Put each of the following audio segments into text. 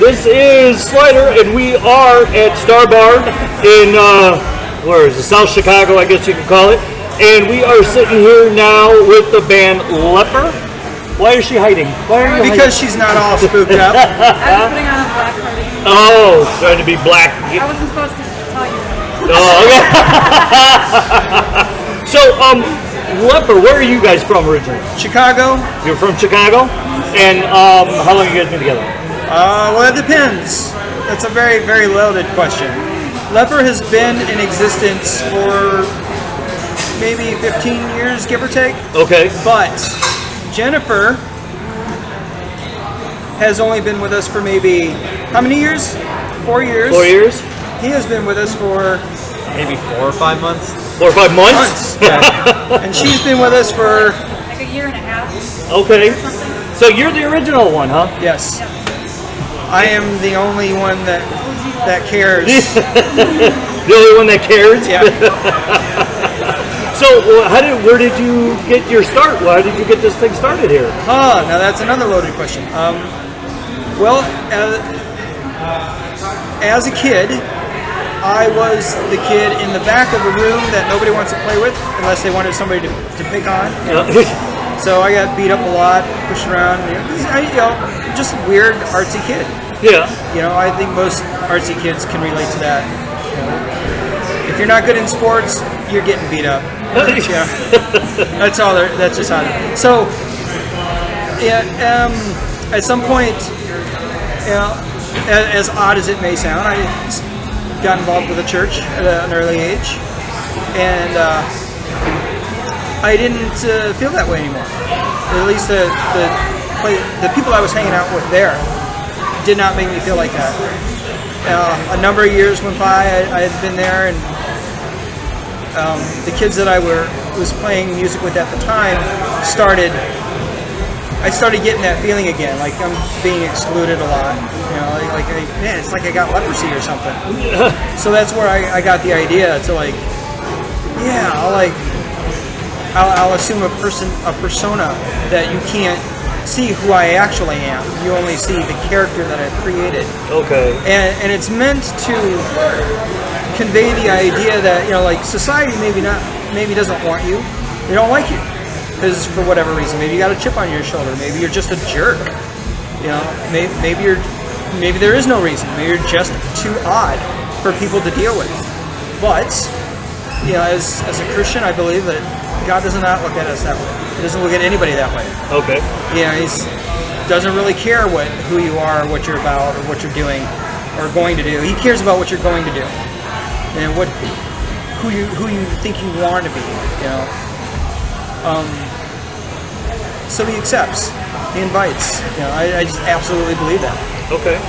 This is Slider, and we are at Star Bar in, where is it, South Chicago, I guess you could call it. And we are sitting here now with the band Leper. Why is she hiding? Why are you Because hiding? she's not all spooked up. I was putting on a black party. Oh, trying to be black. I wasn't supposed to tell you. Oh, okay. So, Leper, where are you guys from originally? Chicago? You're from Chicago? And how long have you guys been together? Well, it depends. That's a very, very loaded question. Leper has been in existence for maybe 15 years, give or take. Okay. But Jennifer has only been with us for maybe, how many years? 4 years. 4 years? He has been with us for maybe 4 or 5 months. 4 or 5 months? Yeah. And she's been with us for Like a year and a half. Okay. So you're the original one, huh? yes. I am the only one that cares. The only one that cares? Yeah. So where did you get your start? Why did you get this thing started here? Now that's another loaded question. Well, as a kid, I was the kid in the back of the room that nobody wants to play with unless they wanted somebody to pick on. So I got beat up a lot, pushed around. Just a weird artsy kid. Yeah. I think most artsy kids can relate to that. If you're not good in sports, you're getting beat up. Yeah. That's all. That's just how it is. So, yeah. At some point, as odd as it may sound, I got involved with a church at an early age, and I didn't feel that way anymore. At least the people I was hanging out with there did not make me feel like that. A number of years went by. I had been there, and the kids that I was playing music with at the time I started getting that feeling again, like I'm being excluded a lot. Man, it's like I got leprosy or something. So that's where I got the idea to I'll assume a persona that you can't see who I actually am. You only see the character that I've created. Okay. And it's meant to convey the idea that society maybe doesn't want you. They don't like you because for whatever reason. Maybe you got a chip on your shoulder. Maybe you're just a jerk. Maybe there is no reason. Maybe you're just too odd for people to deal with. But as a Christian, I believe that God does not look at us that way. He doesn't look at anybody that way. Okay. He doesn't really care who you are, or what you're about, or what you're doing, or going to do. He cares about what you're going to do, and who you think you want to be. So he accepts. He invites. I just absolutely believe that. Okay.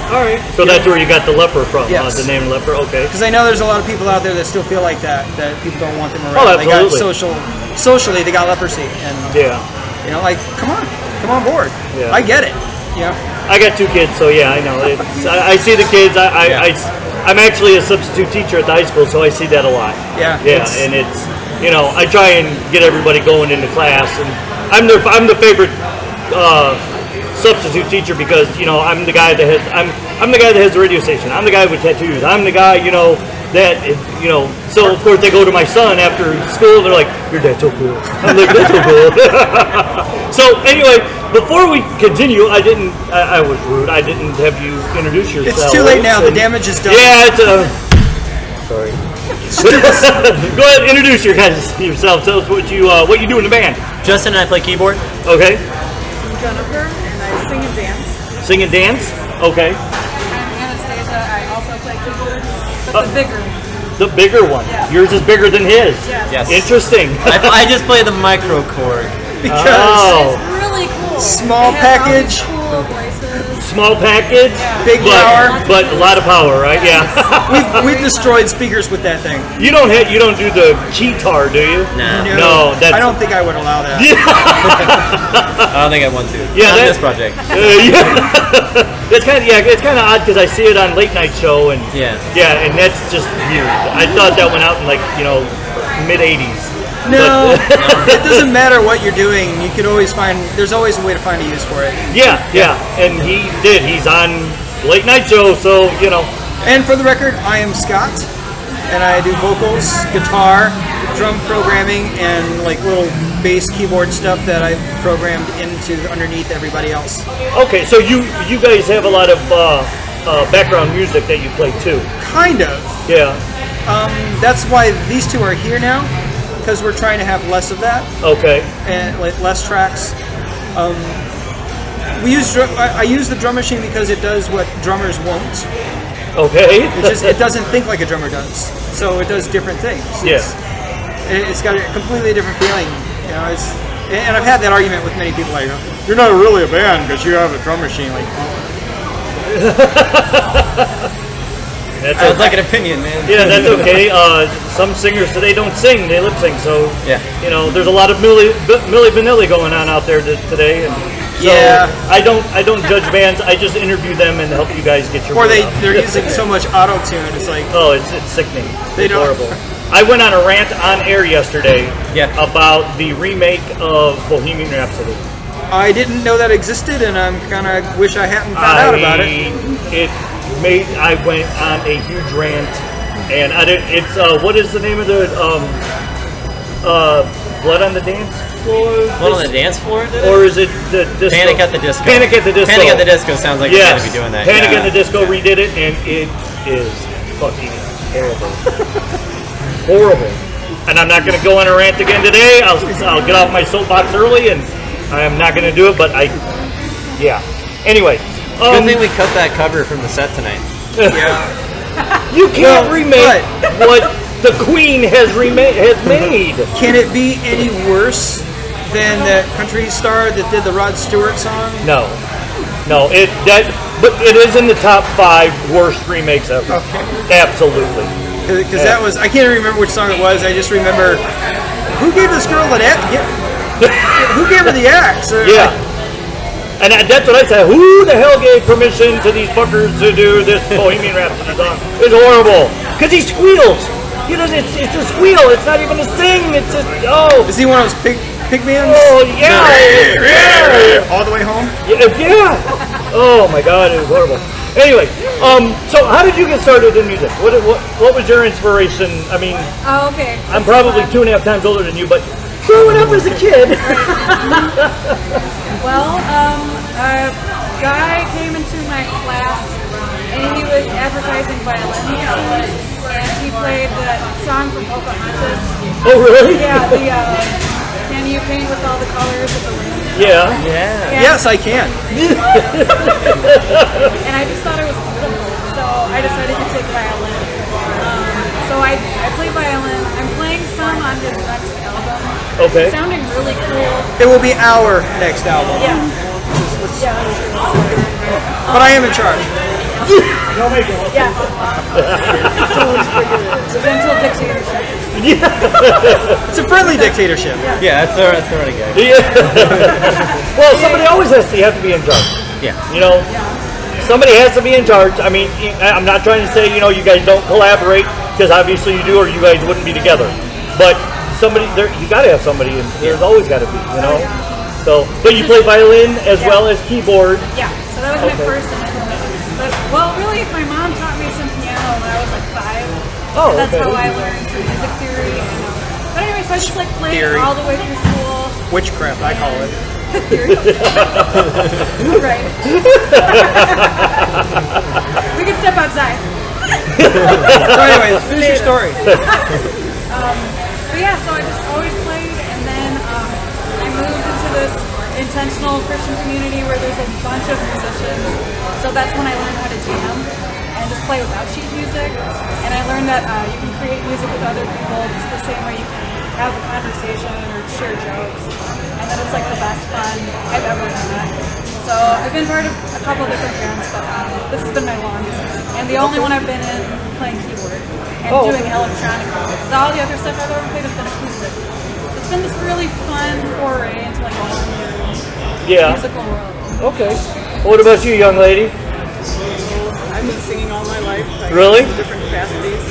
All right. So that's where you got the Leper from, yes. The name Leper. Okay. Because I know there's a lot of people out there that still feel like that people don't want them around. Oh, absolutely. They got socially, they got leprosy, and come on board. Yeah. I get it. I got 2 kids, so yeah, I know. I see the kids. I'm actually a substitute teacher at the high school, so I see that a lot. Yeah. Yeah, and it's I try and get everybody going into class, and I'm the favorite substitute teacher because I'm the guy that has I'm the guy that has the radio station. I'm the guy with tattoos. I'm the guy that So of course they go to my son after school. And they're like, "Your dad's so cool." I'm like, "That's so cool." So anyway, before we continue, I was rude. I didn't have you introduce yourself. It's too late now. The damage is done. Yeah, it's sorry. Go ahead, introduce yourself. Tell us what you do in the band. Justin and I play keyboard. Okay. I'm Jennifer, and I sing and dance. Sing and dance? Okay. I'm Anastasia. I also play keyboard, but the bigger one. The bigger one. Yeah. Yours is bigger than his. Yes. Interesting. I just play the micro chord. Because it's really cool. Small package. Cool voices. Small package, big power, but a lot of power, right? Yeah. We've destroyed speakers with that thing. You don't do the keytar, do you? No. No. I don't think I would allow that. I don't think I want to. Yeah, not this project. It's kind of odd because I see it on late night show and and that's just weird. I thought that went out in mid '80s. No, it doesn't matter what you're doing. You could always there's always a way to find a use for it. Yeah, and he did. He's on late night show, so you know. And for the record, I am Scott, and I do vocals, guitar, drum programming, and like little bass keyboard stuff that I programmed into underneath everybody else. Okay, so you guys have a lot of background music that you play too. Kind of. Yeah. That's why these two are here now, because we're trying to have less of that. Okay. And like less tracks. I use the drum machine because it does what drummers won't. Okay. It doesn't think like a drummer does, so it does different things. It's got a completely different feeling. You know, and I've had that argument with many people. Like, you're not really a band because you have a drum machine. Like, Sounds like an opinion, man. Yeah, that's okay. Some singers today don't sing; they lip sync. So yeah, you know, there's a lot of Milli Vanilli going on out there today. And so yeah, I don't judge bands. I just interview them and help you guys get your. Or they're using so much auto tune. It's like, oh, it's sickening. It's horrible. I went on a rant on air yesterday about the remake of Bohemian Rhapsody. I didn't know that existed, and I'm kind of wish I hadn't found out about it. I went on a huge rant, and it's what is the name of the Blood on the Dance Floor? Blood on the Dance Floor? Or is it the disco? Panic at the Disco. Panic at the Disco. Panic at the Disco sounds like you're going to be doing that. Panic at the Disco redid it, and it is fucking horrible. Horrible. And I'm not going to go on a rant again today. I'll get off my soapbox early, and I am not going to do it. But anyway. Good thing we cut that cover from the set tonight. Yeah. You can't remake what the Queen has made. Can it be any worse than that country star that did the Rod Stewart song? No. But it is in the top 5 worst remakes ever. Okay. Absolutely. Because that was, I can't remember which song it was. I just remember, who gave this girl an axe? Who gave her the axe? Yeah. And that's what I said. Who the hell gave permission to these fuckers to do this Bohemian Rhapsody song? It's horrible. Because he squeals. It's a squeal. It's not even a sing. It's just, oh. Is he one of those pig mans? Oh, yeah. All the way home? Yeah. Oh, my God. It was horrible. Anyway, so how did you get started in music? What was your inspiration? I mean, okay. I'm probably 2.5 times older than you, but growing up as a kid. Well, a guy came into my class, and he was advertising violin lessons, and he played that song from Pocahontas. Oh, really? Yeah, Can You Paint With All the Colors of the Wind? Yeah. Yes, I can. And I just thought it was beautiful, so I decided to take violin. So I play violin. I'm playing some on his next album. Okay. It's sounding really cool. It will be our next album. Yeah. Yeah. But I am in charge. Yes. Gentle dictatorship. It's a friendly dictatorship. Yeah, that's the right guy. Well, somebody always have to be in charge. Yeah. You know, somebody has to be in charge. I mean, I'm not trying to say, you guys don't collaborate, because obviously you do, or you guys wouldn't be together. But somebody there, you got to have somebody, and there's always got to be, So, but you play violin as well as keyboard. Yeah, so that was my first instrument. But, really, my mom taught me some piano when I was like 5. Oh, That's how I learned some music theory. But anyway, so I just played all the way through school. Witchcraft, I call it. Theory. Right. We can step outside. So anyway, finish your story. But yeah, so I just always played, and then I moved into this intentional Christian community where there's a bunch of musicians. So that's when I learned how to jam and just play without sheet music. And I learned that you can create music with other people just the same way you can have a conversation or share jokes. And then it's like the best fun I've ever had. So I've been part of a couple different bands, but this has been my longest one. And the only one I've been in playing keyboard and doing electronic music. So all the other stuff I've ever played has been acoustic. So it's been this really fun foray into like a whole new musical world. Okay. What about you, young lady? I've been singing all my life. Really? In different capacities.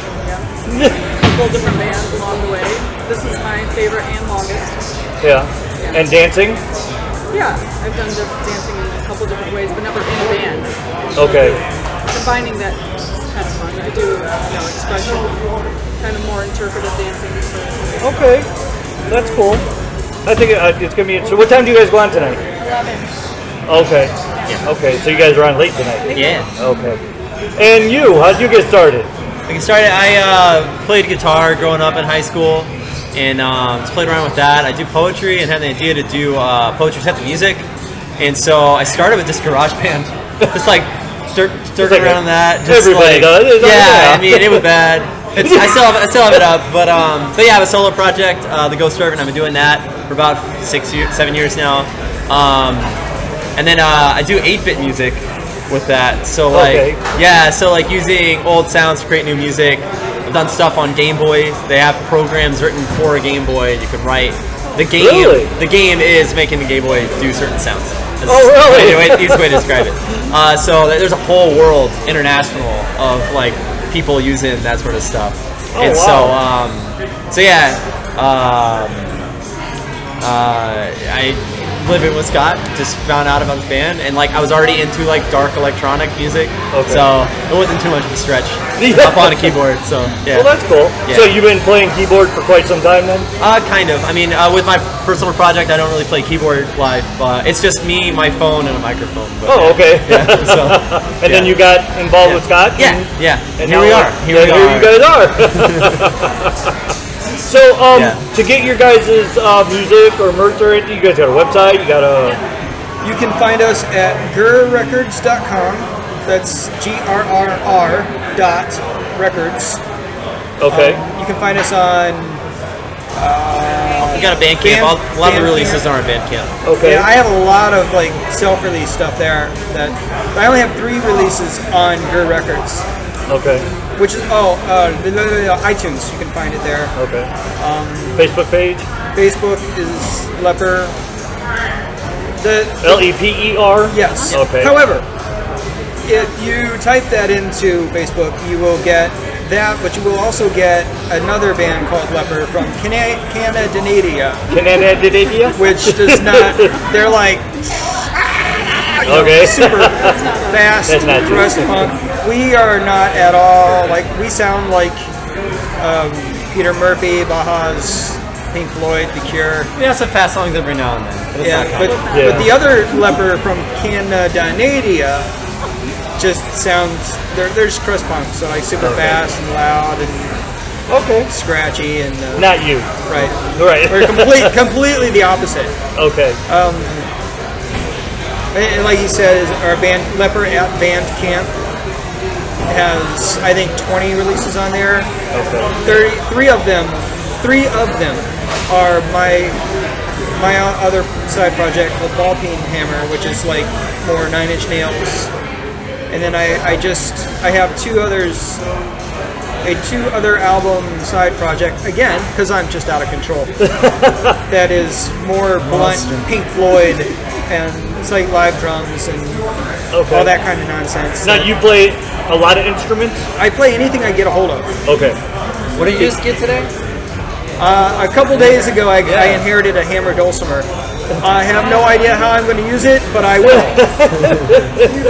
Yeah. A couple different bands along the way. This is my favorite and longest. Yeah. And dancing? Yeah, I've done dancing in a couple different ways, but never in a band. Okay. combining that is kind of fun. I do, expression, kind of more interpretive dancing. Okay, that's cool. I think it's gonna be interesting. What time do you guys go on tonight? 11. Okay. Yeah. Okay, so you guys are on late tonight. Yeah. Okay. And you, how'd you get started? I played guitar growing up in high school, and just played around with that. I do poetry and had the idea to do poetry type of music, and so I started with this garage band. It's like stirring around that. Just everybody does. Yeah, I mean it was bad. I still have it up, but yeah, I have a solo project, the Ghost Servant. I've been doing that for about 7 years now, and then I do 8-bit music with that. So like using old sounds to create new music. I've done stuff on Game Boy. They have programs written for a Game Boy. You can write the game. Really? The game is making the Game Boy do certain sounds. Really? Easiest way to describe it. So there's a whole world international of like people using that sort of stuff. Oh, and wow. So yeah, I live in with Scott. Just found out about the band, and like I was already into like dark electronic music, so it wasn't too much of a stretch up on a keyboard. So yeah. Well, that's cool. Yeah. So you've been playing keyboard for quite some time then? Kind of. I mean, with my personal project, I don't really play keyboard live. It's just me, my phone, and a microphone. But, okay. Yeah, so, and then you got involved with Scott? Yeah. And here we are. Here you guys are. So, to get your guys' music or merch or anything, you guys got a website? You can find us at grrrecords.com. That's GRRR.records. Okay. You can find us on... we got a Bandcamp. A lot of the releases are on Bandcamp. Okay. Yeah, I have a lot of like self-release stuff there. That I only have 3 releases on Grr Records. Okay. Which is iTunes. You can find it there. Okay. Facebook page. Facebook is Leper. The Leper. Yes. Okay. However, if you type that into Facebook, you will get that, but you will also get another band called Leper from Canada, which does not. They're like. Okay. Super fast crust punk. We are not at all like we sound like Peter Murphy, Baja's, Pink Floyd, The Cure. We have some fast songs every now and then. But the other Leper from Canada just sounds they're just crust punk, so like super fast and loud and scratchy and not you. Right. We're completely the opposite. Okay. And like he said, our band Leper at Bandcamp has I think 20 releases on there. Okay. 3 of them are my other side project called Ball Peen Hammer, which is like more 9 Inch Nails. And then I have 2 others, a 2 other album side project again because I'm just out of control. That is more blunt Pink Floyd and it's like live drums and all that kind of nonsense. Now you play a lot of instruments? I play anything I get a hold of. Okay. What did you just get today? A couple days ago, I inherited a hammer dulcimer. I have no idea how I'm going to use it, but I will.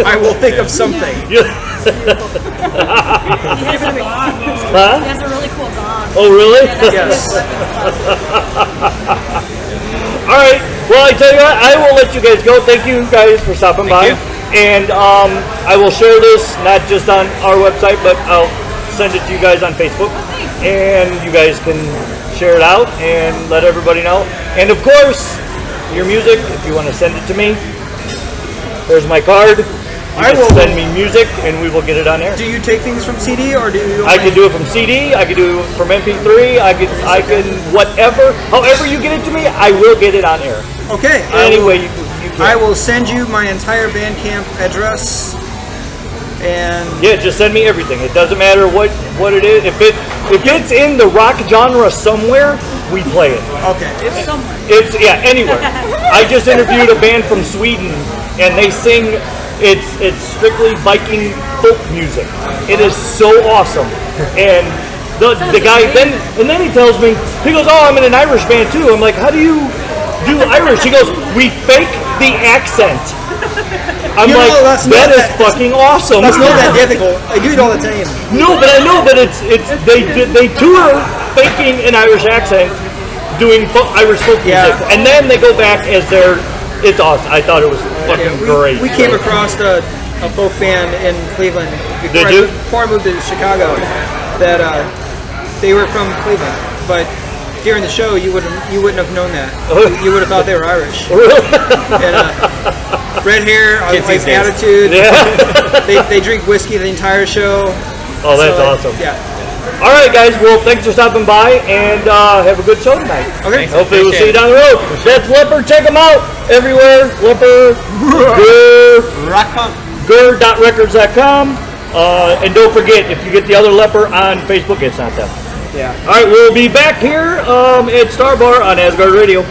I will think of something. He has a gong. Huh? He has a really cool gong. Oh, really? Yes. All right. Well, I tell you what, I will let you guys go. Thank you guys for stopping by. And I will share this not just on our website, but I'll send it to you guys on Facebook. And you guys can share it out and let everybody know. And of course, your music, if you want to send it to me, there's my card. You can send me music and we will get it on air. Do you take things from CD or do you? I can do it from CD. I can do it from MP3. I can whatever. However you get it to me, I will get it on air. Okay. Anyway, you can. I will send you my entire Bandcamp address. And yeah, just send me everything. It doesn't matter what it is. If it's in the rock genre somewhere, we play it. Okay. It's somewhere. It's anywhere. I just interviewed a band from Sweden, and they sing. It's strictly Viking folk music. It is so awesome. And the guy then he tells me, he goes, "Oh, I'm in an Irish band too." I'm like, "How do you do Irish?" He goes, "We fake the accent." I'm You know, like, that's that not is that- fucking awesome. That's not that difficult. I do it all the time. No, but I know, but they tour faking an Irish accent, doing Irish folk Yeah. music, and then they go back as their. It's awesome. I thought it was fucking great. We came across a folk band in Cleveland Did you? before I moved to Chicago. That they were from Cleveland, but during the show you wouldn't have known that. You would have thought they were Irish. And, red hair, Kids like these days. attitude. Yeah. They drink whiskey the entire show. Oh, that's So, awesome. Yeah. All right, guys. Well, thanks for stopping by, and have a good show tonight. Okay. Thanks. Hopefully, we'll see you Appreciate down the road. That's Leper. Check them out everywhere. Leper. Rock punk. Gur.records.com. And don't forget, if you get the other Leper on Facebook, it's not them. Yeah. All right, we'll be back here at Star Bar on Asgard Radio.